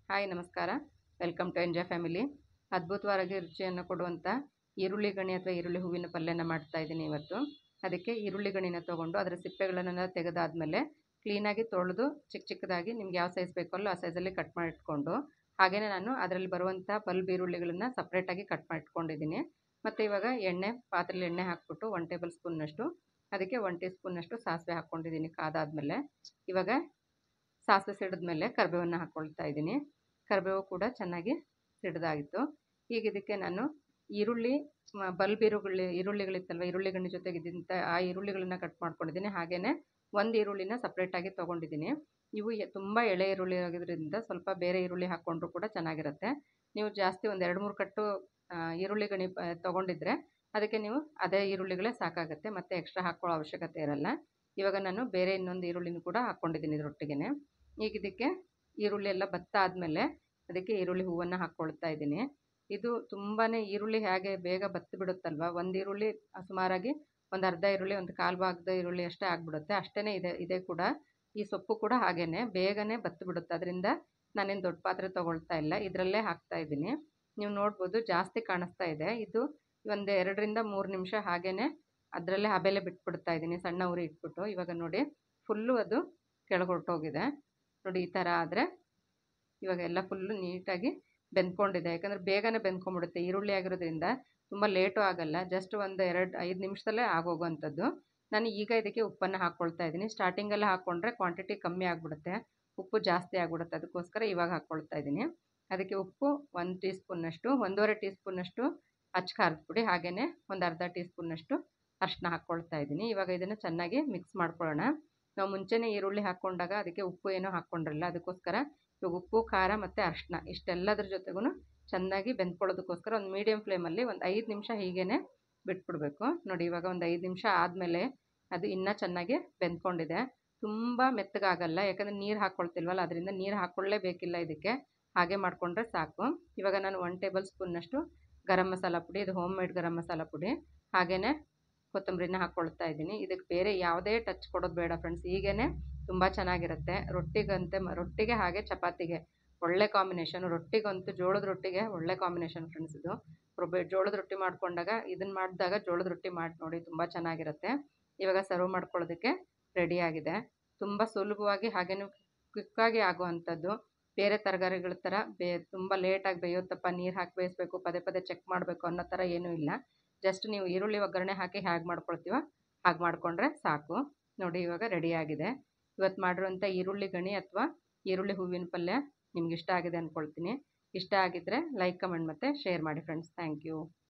Hi ನಮಸ್ಕಾರ. Welcome to enjoy family. ಅದ್ಭುತವಾಗಿ ರುಚಿಯನ್ನು ಕೊಡುವಂಥ ಈರುಳ್ಳಿ ಗಣಿ ಅಥವಾ ಈರುಳ್ಳಿ ಹೂವಿನ ಪಲ್ಯನ ಮಾಡ್ತಾ ಇದ್ದೀನಿ ಇವತ್ತು. ಅದಕ್ಕೆ ಈರುಳ್ಳಿ ಗಣಿನ ತೊಗೊಂಡು ಅದರ ಸಿಪ್ಪೆಗಳನ್ನೆಲ್ಲ ತೆಗೆದಾದ್ಮೇಲೆ ಕ್ಲೀನಾಗಿ ತೊಳೆದು ಚಿಕ್ಕ ಚಿಕ್ಕದಾಗಿ ನಿಮ್ಗೆ ಯಾವ ಸೈಜ್ ಬೇಕಲ್ಲ ಆ ಸೈಜಲ್ಲಿ ಕಟ್ ಮಾಡಿ ಇಟ್ಕೊಂಡು, ಹಾಗೆಯೇ ನಾನು ಅದರಲ್ಲಿ ಬರುವಂಥ ಬಲ್ಬ್ ಈರುಳ್ಳಿಗಳನ್ನು ಸಪ್ರೇಟಾಗಿ ಕಟ್ ಮಾಡಿ ಇಟ್ಕೊಂಡಿದ್ದೀನಿ. ಮತ್ತು ಇವಾಗ ಪಾತ್ರೆಯಲ್ಲಿ ಎಣ್ಣೆ ಹಾಕ್ಬಿಟ್ಟು 1 ಟೇಬಲ್ ಸ್ಪೂನ್ನಷ್ಟು, ಅದಕ್ಕೆ 1 ಟೀ ಸ್ಪೂನ್ನಷ್ಟು ಸಾಸಿವೆ ಹಾಕ್ಕೊಂಡಿದ್ದೀನಿ. ಕಾದಾದ್ಮೇಲೆ ಇವಾಗ ಸಾಸಿವೆ ಸಿಡಿದ್ಮೇಲೆ ಕರಿಬೇವನ್ನು ಹಾಕ್ಕೊಳ್ತಾ ಇದ್ದೀನಿ. ಕರಿಬೇವು ಕೂಡ ಚೆನ್ನಾಗಿ ಸಿಡಿದಾಗಿತ್ತು. ಈಗ ಇದಕ್ಕೆ ನಾನು ಈರುಳ್ಳಿ ಬಲ್ಬ್ ಈರುಳ್ಳಿಗಳಿತ್ತಲ್ವ, ಈರುಳ್ಳಿ ಗಣ್ಣಿ ಜೊತೆಗಿದ್ದಂಥ ಆ ಈರುಳ್ಳಿಗಳನ್ನ ಕಟ್ ಮಾಡ್ಕೊಂಡಿದ್ದೀನಿ. ಹಾಗೆಯೇ ಒಂದು ಈರುಳ್ಳಿನ ಸಪ್ರೇಟಾಗಿ ತೊಗೊಂಡಿದ್ದೀನಿ. ಇವು ತುಂಬ ಎಳೆ ಈರುಳ್ಳಿ ಆಗಿದ್ದರಿಂದ ಸ್ವಲ್ಪ ಬೇರೆ ಈರುಳ್ಳಿ ಹಾಕ್ಕೊಂಡ್ರೂ ಕೂಡ ಚೆನ್ನಾಗಿರುತ್ತೆ. ನೀವು ಜಾಸ್ತಿ ಒಂದು 2-3 ಕಟ್ಟು ಈರುಳ್ಳಿ ಗಣಿ ತೊಗೊಂಡಿದ್ರೆ ಅದಕ್ಕೆ ನೀವು ಅದೇ ಈರುಳ್ಳಿಗಳೇ ಸಾಕಾಗುತ್ತೆ, ಮತ್ತು ಎಕ್ಸ್ಟ್ರಾ ಹಾಕ್ಕೊಳ್ಳೋ ಅವಶ್ಯಕತೆ ಇರಲ್ಲ. ಇವಾಗ ನಾನು ಬೇರೆ ಇನ್ನೊಂದು ಈರುಳ್ಳಿನೂ ಕೂಡ ಹಾಕ್ಕೊಂಡಿದ್ದೀನಿ ಇದರೊಟ್ಟಿಗೆ. ಈಗ ಇದಕ್ಕೆ ಈರುಳ್ಳಿ ಎಲ್ಲ ಭತ್ತ ಆದಮೇಲೆ ಅದಕ್ಕೆ ಈರುಳ್ಳಿ ಹೂವನ್ನು ಹಾಕ್ಕೊಳ್ತಾ ಇದ್ದೀನಿ. ಇದು ತುಂಬಾ ಈರುಳ್ಳಿ ಹೇಗೆ ಬೇಗ ಬತ್ತಿ ಬಿಡುತ್ತಲ್ವ, ಒಂದು ಈರುಳ್ಳಿ ಸುಮಾರಾಗಿ ಒಂದು ಅರ್ಧ ಈರುಳ್ಳಿ, ಒಂದು ಕಾಲು ಭಾಗದ ಈರುಳ್ಳಿ ಅಷ್ಟೇ ಆಗಿಬಿಡುತ್ತೆ. ಅಷ್ಟೇ ಇದೆ ಕೂಡ ಈ ಸೊಪ್ಪು ಕೂಡ ಹಾಗೇ ಬೇಗನೆ ಬತ್ತಿ ಬಿಡುತ್ತೆ. ಅದರಿಂದ ನಾನೇನು ದೊಡ್ಡ ಪಾತ್ರೆ ತೊಗೊಳ್ತಾ ಇಲ್ಲ, ಇದರಲ್ಲೇ ಹಾಕ್ತಾ ಇದ್ದೀನಿ. ನೀವು ನೋಡ್ಬೋದು ಜಾಸ್ತಿ ಕಾಣಿಸ್ತಾ ಇದೆ. ಇದು ಒಂದು 2-3 ನಿಮಿಷ ಹಾಗೇ ಅದರಲ್ಲೇ ಹಬೆಲೆ ಬಿಟ್ಬಿಡ್ತಾ ಇದ್ದೀನಿ, ಸಣ್ಣ ಉರಿ ಇಟ್ಬಿಟ್ಟು. ಇವಾಗ ನೋಡಿ ಫುಲ್ಲು ಅದು ಕೆಳಗೊಟ್ಟೋಗಿದೆ. ನೋಡಿ ಈ ಥರ ಆದರೆ ಇವಾಗ ಎಲ್ಲ ಫುಲ್ಲು ನೀಟಾಗಿ ಬೆಂದ್ಕೊಂಡಿದೆ. ಯಾಕಂದರೆ ಬೇಗನೆ ಬೆಂದ್ಕೊಂಡ್ಬಿಡುತ್ತೆ ಈರುಳ್ಳಿ ಆಗಿರೋದ್ರಿಂದ, ತುಂಬ ಲೇಟು ಆಗಲ್ಲ. ಜಸ್ಟ್ ಒಂದು 2-5 ನಿಮಿಷದಲ್ಲೇ ಆಗೋಗುವಂಥದ್ದು. ನಾನು ಈಗ ಇದಕ್ಕೆ ಉಪ್ಪನ್ನು ಹಾಕ್ಕೊಳ್ತಾ ಇದ್ದೀನಿ. ಸ್ಟಾರ್ಟಿಂಗಲ್ಲೇ ಹಾಕ್ಕೊಂಡ್ರೆ ಕ್ವಾಂಟಿಟಿ ಕಮ್ಮಿ ಆಗಿಬಿಡುತ್ತೆ, ಉಪ್ಪು ಜಾಸ್ತಿ ಆಗಿಬಿಡುತ್ತೆ. ಅದಕ್ಕೋಸ್ಕರ ಇವಾಗ ಹಾಕ್ಕೊಳ್ತಾ ಇದ್ದೀನಿ. ಅದಕ್ಕೆ ಉಪ್ಪು 1 ಟೀ ಸ್ಪೂನ್ನಷ್ಟು, 1.5 ಟೀ ಸ್ಪೂನ್ನಷ್ಟು ಅಚ್ಚ ಖಾರದ ಪುಡಿ, ಹಾಗೆಯೇ ಒಂದು ಅರ್ಧ ಟೀ ಸ್ಪೂನ್ನಷ್ಟು ಅರಿಶಿನ ಹಾಕ್ಕೊಳ್ತಾ ಇದ್ದೀನಿ. ಇವಾಗ ಇದನ್ನು ಚೆನ್ನಾಗಿ ಮಿಕ್ಸ್ ಮಾಡ್ಕೊಳ್ಳೋಣ. ನಾವು ಮುಂಚೆನೇ ಈರುಳ್ಳಿ ಹಾಕ್ಕೊಂಡಾಗ ಅದಕ್ಕೆ ಉಪ್ಪು ಏನೂ ಹಾಕ್ಕೊಂಡಿರಲಿಲ್ಲ, ಅದಕ್ಕೋಸ್ಕರ ಇವಾಗ ಉಪ್ಪು, ಖಾರ ಮತ್ತು ಅರಿಶಿನ ಇಷ್ಟೆಲ್ಲದ್ರ ಜೊತೆಗೂ ಚೆನ್ನಾಗಿ ಬೆಂದ್ಕೊಳ್ಳೋದಕ್ಕೋಸ್ಕರ ಒಂದು ಮೀಡಿಯಮ್ ಫ್ಲೇಮಲ್ಲಿ ಒಂದು 5 ನಿಮಿಷ ಹೀಗೇ ಬಿಟ್ಬಿಡಬೇಕು. ನೋಡಿ ಇವಾಗ ಒಂದು 5 ನಿಮಿಷ ಆದಮೇಲೆ ಅದು ಇನ್ನೂ ಚೆನ್ನಾಗಿ ಬೆಂದ್ಕೊಂಡಿದೆ. ತುಂಬ ಮೆತ್ತಗಾಗಲ್ಲ, ಯಾಕಂದರೆ ನೀರು ಹಾಕ್ಕೊಳ್ತಿಲ್ವಲ್ಲ, ಅದರಿಂದ ನೀರು ಹಾಕ್ಕೊಳ್ಳೇಬೇಕಿಲ್ಲ ಇದಕ್ಕೆ, ಹಾಗೆ ಮಾಡಿಕೊಂಡ್ರೆ ಸಾಕು. ಇವಾಗ ನಾನು 1 ಟೇಬಲ್ ಸ್ಪೂನ್ನಷ್ಟು ಗರಂ ಮಸಾಲ ಪುಡಿ, ಇದು ಹೋಮ್ ಮೇಡ್ ಗರಂ ಮಸಾಲ ಪುಡಿ, ಹಾಗೆಯೇ ಕೊತ್ತಂಬರಿನ ಹಾಕ್ಕೊಳ್ತಾ ಇದ್ದೀನಿ. ಇದಕ್ಕೆ ಬೇರೆ ಯಾವುದೇ ಟಚ್ ಕೊಡೋದು ಬೇಡ ಫ್ರೆಂಡ್ಸ್, ಹೀಗೇ ತುಂಬ ಚೆನ್ನಾಗಿರುತ್ತೆ. ರೊಟ್ಟಿಗೆ ಹಾಗೆ ಚಪಾತಿಗೆ ಒಳ್ಳೆ ಕಾಂಬಿನೇಷನು. ರೊಟ್ಟಿಗಂತೂ ಜೋಳದ ರೊಟ್ಟಿಗೆ ಒಳ್ಳೆ ಕಾಂಬಿನೇಷನ್ ಫ್ರೆಂಡ್ಸ್ ಇದು. ಜೋಳದ ರೊಟ್ಟಿ ಮಾಡ್ಕೊಂಡಾಗ ಇದನ್ನು ಮಾಡಿದಾಗ ಜೋಳದ ರೊಟ್ಟಿ ಮಾಡಿ ನೋಡಿ, ತುಂಬ ಚೆನ್ನಾಗಿರುತ್ತೆ. ಇವಾಗ ಸರ್ವ್ ಮಾಡ್ಕೊಳ್ಳೋದಕ್ಕೆ ರೆಡಿಯಾಗಿದೆ. ತುಂಬ ಸುಲಭವಾಗಿ ಹಾಗೆಯೇ ಕ್ವಿಕ್ಕಾಗಿ ಆಗುವಂಥದ್ದು. ಬೇರೆ ತರಕಾರಿಗಳ ಥರ ತುಂಬ ಲೇಟಾಗಿ ಬೇಯುತ್ತಪ್ಪ, ನೀರು ಹಾಕಿ ಬೇಯಿಸ್ಬೇಕು, ಪದೇ ಪದೇ ಚೆಕ್ ಮಾಡಬೇಕು ಅನ್ನೋ ಥರ ಏನೂ ಇಲ್ಲ. ಜಸ್ಟ್ ನೀವು ಈರುಳ್ಳಿ ಒಗ್ಗರಣೆ ಹಾಕಿ ಹೇಗೆ ಮಾಡ್ಕೊಳ್ತೀವೋ ಹಾಗೆ ಮಾಡಿಕೊಂಡ್ರೆ ಸಾಕು. ನೋಡಿ ಇವಾಗ ರೆಡಿಯಾಗಿದೆ. ಇವತ್ತು ಮಾಡಿರುವಂಥ ಈರುಳ್ಳಿ ಗಣಿ ಅಥವಾ ಈರುಳ್ಳಿ ಹೂವಿನ ಪಲ್ಯ ನಿಮ್ಗೆ ಇಷ್ಟ ಆಗಿದೆ ಅಂದ್ಕೊಳ್ತೀನಿ. ಇಷ್ಟ ಆಗಿದ್ದರೆ ಲೈಕ್, ಕಮೆಂಟ್ ಮತ್ತು ಶೇರ್ ಮಾಡಿ ಫ್ರೆಂಡ್ಸ್. Thank you.